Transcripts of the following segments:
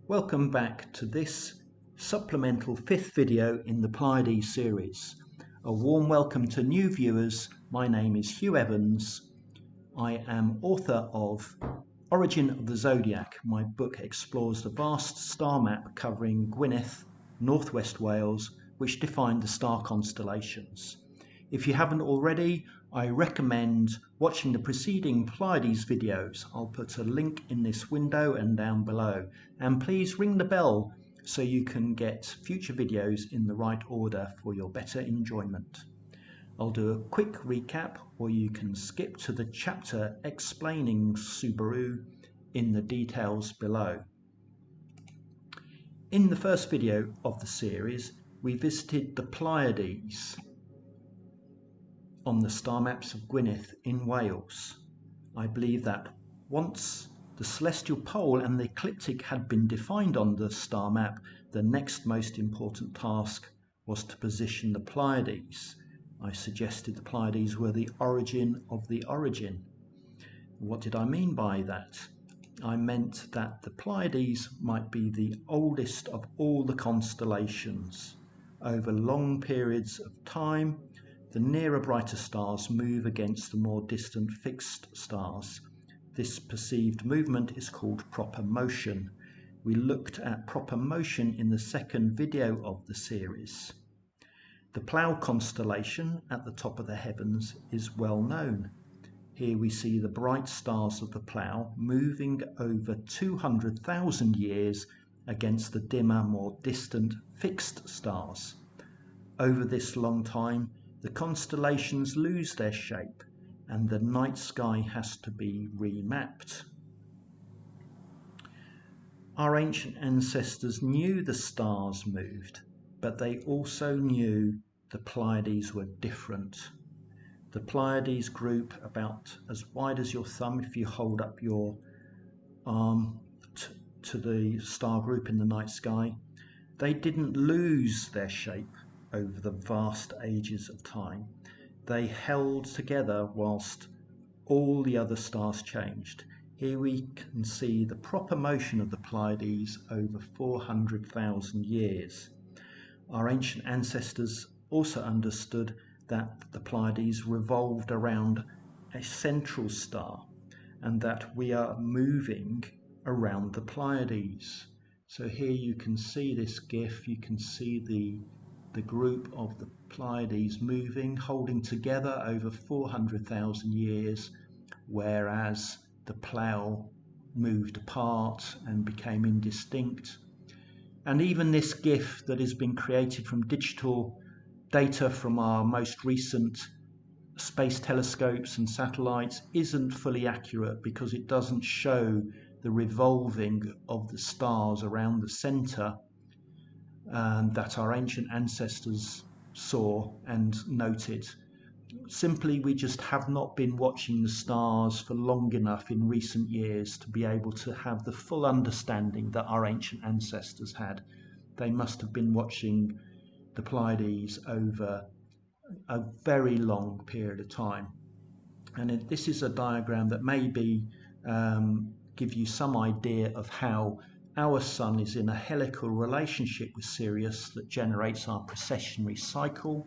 Welcome back to this supplemental fifth video in the Pleiades series. A warm welcome to new viewers. My name is Hugh Evans. I am author of Origin of the Zodiac. My book explores the vast star map covering Gwynedd, northwest Wales, which define the star constellations. If you haven't already, I recommend watching the preceding Pleiades videos. I'll put a link in this window and down below. And please ring the bell so you can get future videos in the right order for your better enjoyment. I'll do a quick recap, or you can skip to the chapter explaining Subaru in the details below. In the first video of the series, we visited the Pleiades on the star maps of Gwynedd in Wales. I believe that once the celestial pole and the ecliptic had been defined on the star map, the next most important task was to position the Pleiades. I suggested the Pleiades were the origin of the origin. What did I mean by that? I meant that the Pleiades might be the oldest of all the constellations. Over long periods of time, the nearer brighter stars move against the more distant fixed stars. This perceived movement is called proper motion. We looked at proper motion in the second video of the series. The Plough constellation at the top of the heavens is well known. Here we see the bright stars of the Plough moving over 200,000 years against the dimmer, more distant fixed stars. Over this long time, the constellations lose their shape and the night sky has to be remapped. Our ancient ancestors knew the stars moved, but they also knew the Pleiades were different. The Pleiades group about as wide as your thumb if you hold up your arm to the star group in the night sky. They didn't lose their shape over the vast ages of time. They held together whilst all the other stars changed. Here we can see the proper motion of the Pleiades over 400,000 years. Our ancient ancestors also understood that the Pleiades revolved around a central star and that we are moving around the Pleiades. So here you can see this GIF, you can see the group of the Pleiades moving, holding together over 400,000 years, whereas the Plough moved apart and became indistinct. And even this GIF that has been created from digital data from our most recent space telescopes and satellites isn't fully accurate because it doesn't show the revolving of the stars around the center that our ancient ancestors saw and noted. Simply, we just have not been watching the stars for long enough in recent years to be able to have the full understanding that our ancient ancestors had. They must have been watching the Pleiades over a very long period of time. And this is a diagram that maybe give you some idea of how our sun is in a helical relationship with Sirius that generates our precessionary cycle.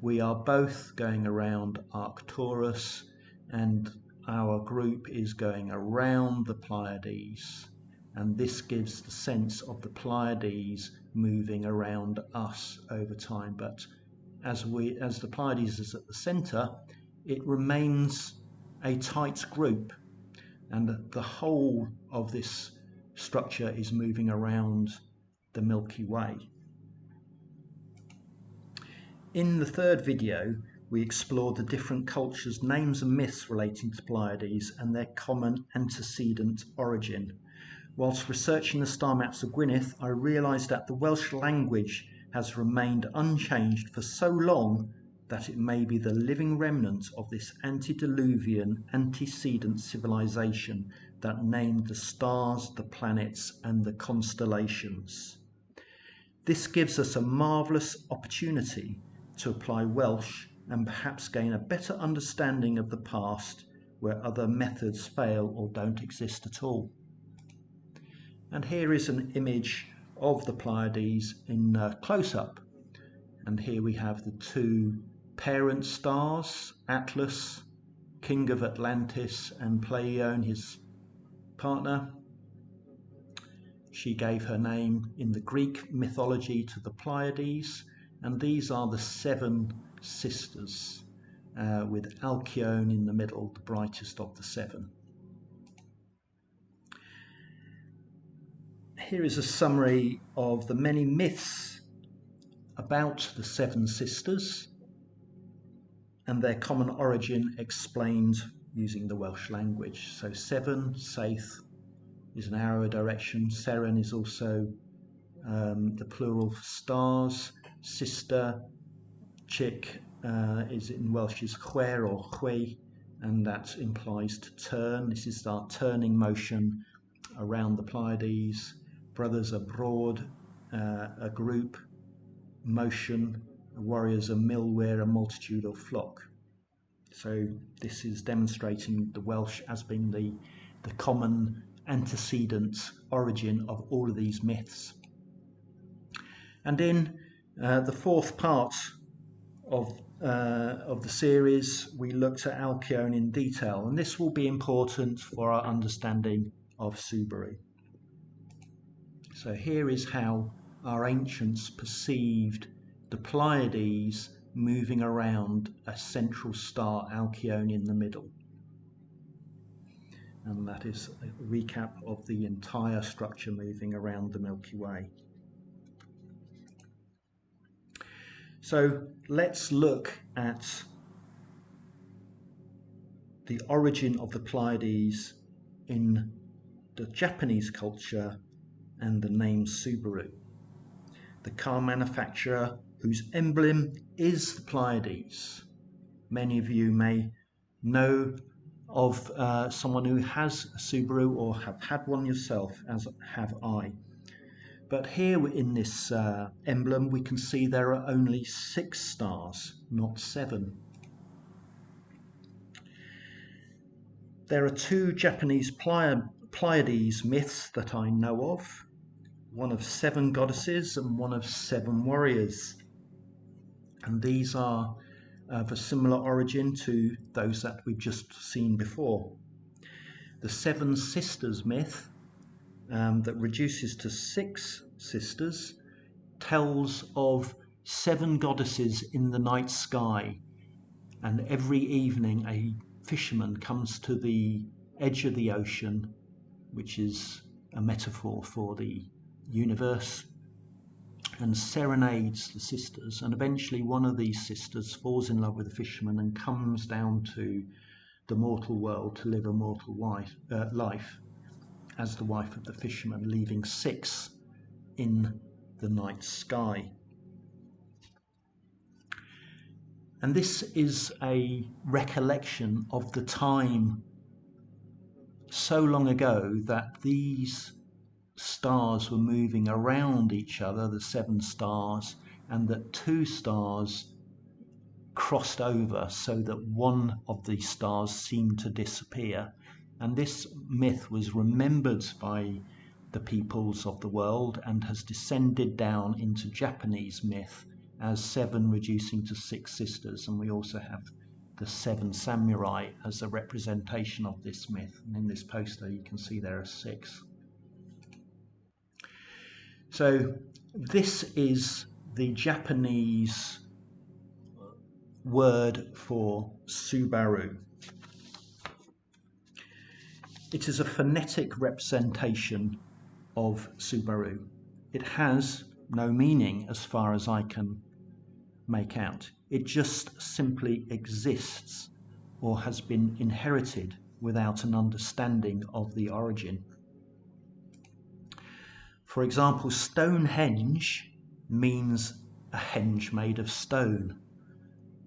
We are both going around Arcturus and our group is going around the Pleiades, and this gives the sense of the Pleiades moving around us over time. But as the Pleiades is at the center, it remains a tight group, and the whole of this structure is moving around the Milky Way. In the third video, we explored the different cultures' names and myths relating to Pleiades and their common antecedent origin. Whilst researching the star maps of Gwynedd, I realised that the Welsh language has remained unchanged for so long that it may be the living remnant of this antediluvian antecedent civilization that named the stars, the planets, and the constellations. This gives us a marvellous opportunity to apply Welsh and perhaps gain a better understanding of the past where other methods fail or don't exist at all. And here is an image of the Pleiades in close-up. And here we have the two parent stars, Atlas, king of Atlantis, and Pleione, his partner. She gave her name in the Greek mythology to the Pleiades, and these are the 7 sisters, with Alcyone in the middle, the brightest of the 7. Here is a summary of the many myths about the 7 sisters and their common origin explained using the Welsh language. So 7, Saith, is an arrow direction. Seren is also the plural for stars. Sister, chick, is in Welsh is chwer or chwe, and that implies to turn. This is our turning motion around the Pleiades. Brothers are broad, a group, motion. Warriors are milware, a multitude or flock. So this is demonstrating the Welsh as being the common antecedent origin of all of these myths. And in the 4th part of the series, we looked at Alcyone in detail, and this will be important for our understanding of Subaru. So here is how our ancients perceived the Pleiades moving around a central star, Alcyone, in the middle. And that is a recap of the entire structure moving around the Milky Way. So let's look at the origin of the Pleiades in the Japanese culture and the name Subaru. The car manufacturer whose emblem is the Pleiades. Many of you may know of someone who has a Subaru or have had one yourself, as have I. But here in this emblem we can see there are only 6 stars, not 7. There are 2 Japanese Pleiades myths that I know of, one of 7 goddesses and one of 7 warriors. And these are of a similar origin to those that we've just seen before. The 7 sisters myth, that reduces to 6 sisters, tells of 7 goddesses in the night sky, and every evening a fisherman comes to the edge of the ocean, which is a metaphor for the universe, and serenades the sisters, and eventually one of these sisters falls in love with the fisherman and comes down to the mortal world to live a mortal life as the wife of the fisherman, leaving 6 in the night sky. And this is a recollection of the time so long ago that these stars were moving around each other, the 7 stars, and that 2 stars crossed over so that one of the stars seemed to disappear. And this myth was remembered by the peoples of the world and has descended down into Japanese myth as 7 reducing to 6 sisters. And we also have the 7 samurai as a representation of this myth. And in this poster you can see there are 6. So this is the Japanese word for Subaru. It is a phonetic representation of Subaru. It has no meaning as far as I can make out. It just simply exists or has been inherited without an understanding of the origin. For example, Stonehenge means a henge made of stone.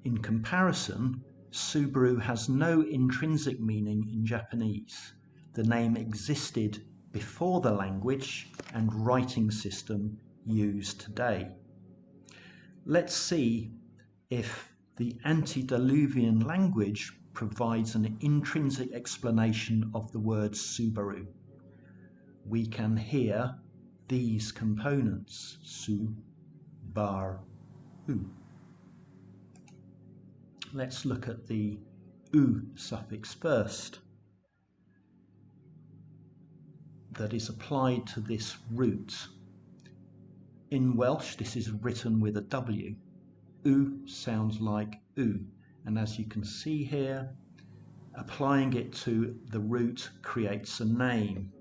In comparison, Subaru has no intrinsic meaning in Japanese. The name existed before the language and writing system used today. Let's see if the antediluvian language provides an intrinsic explanation of the word Subaru. we can hear these components, Subaru. Let's look at the u suffix first, that is applied to this root. In Welsh, this is written with a W. U sounds like oo, and as you can see here, applying it to the root creates a name.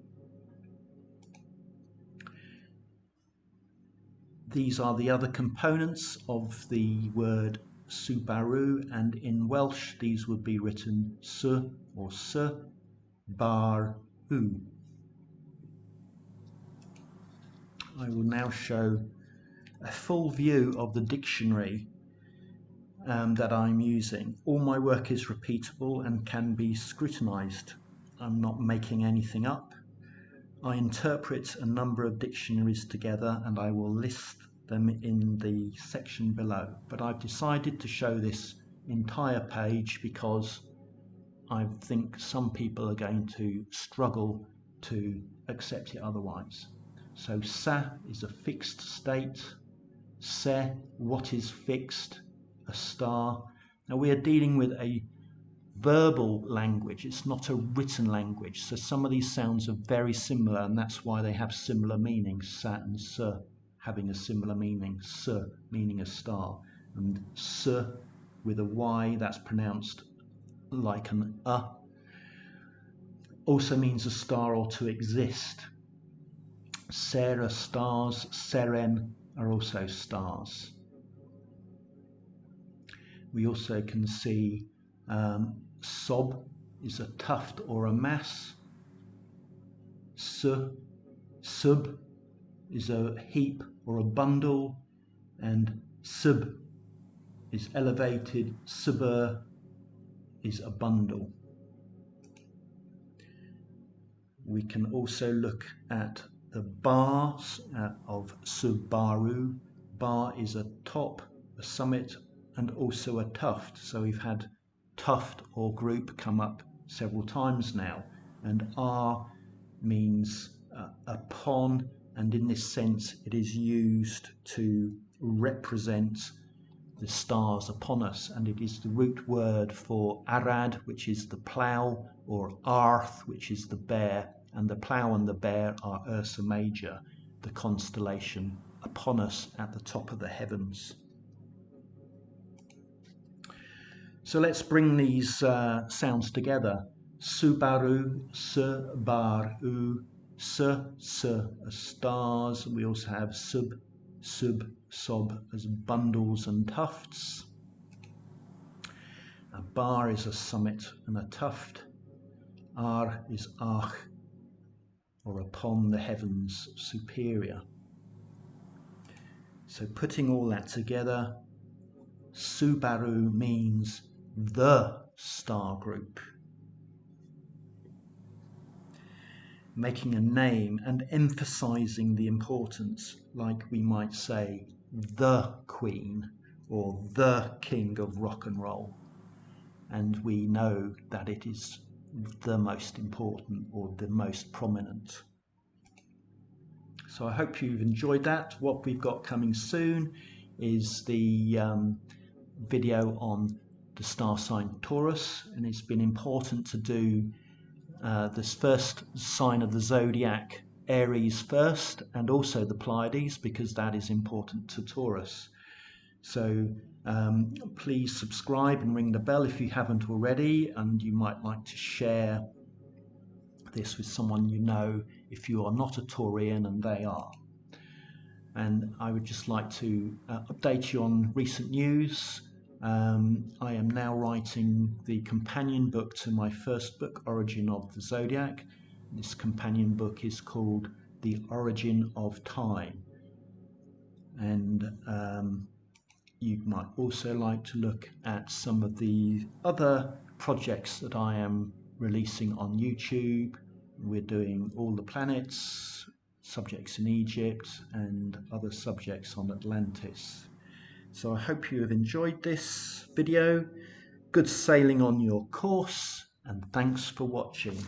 These are the other components of the word Subaru, and in Welsh these would be written su or bar u. I will now show a full view of the dictionary that I'm using. All my work is repeatable and can be scrutinized. I'm not making anything up. I interpret a number of dictionaries together and I will list them in the section below. But I've decided to show this entire page because I think some people are going to struggle to accept it otherwise. So sa is a fixed state. Se, what is fixed? A star. Now we are dealing with a verbal language, it's not a written language, so some of these sounds are very similar, and that's why they have similar meanings. Sa and se having a similar meaning. Se meaning a star, and se with a Y, that's pronounced like an also means a star or to exist. Ser are stars, seren are also stars. We also can see sob is a tuft or a mass. Sub is a heap or a bundle, and sub is elevated, subur is a bundle. We can also look at the bars of Subaru. Bar is a top, a summit, and also a tuft. So we've had tuft or group come up several times now, and R means upon, and in this sense it is used to represent the stars upon us, and it is the root word for arad, which is the plough, or arth, which is the bear, and the plough and the bear are Ursa Major, the constellation upon us at the top of the heavens. So let's bring these sounds together. Subaru, Subaru, as stars. We also have sub, sob as bundles and tufts. A bar is a summit and a tuft. Ar is ach, or upon the heavens superior. So putting all that together, Subaru means the star group. Making a name and emphasizing the importance, like we might say the Queen or the King of rock and roll. And we know that it is the most important or the most prominent. So I hope you've enjoyed that. What we've got coming soon is the video on the star sign Taurus, and it's been important to do this first sign of the Zodiac, Aries first, and also the Pleiades, because that is important to Taurus. So please subscribe and ring the bell if you haven't already, and you might like to share this with someone you know if you are not a Taurian and they are. And I would just like to update you on recent news. I am now writing the companion book to my first book, Origin of the Zodiac. This companion book is called The Origin of Time. And you might also like to look at some of the other projects that I am releasing on YouTube. We're doing all the planets, subjects in Egypt, and other subjects on Atlantis. So I hope you have enjoyed this video. Good sailing on your course, and thanks for watching.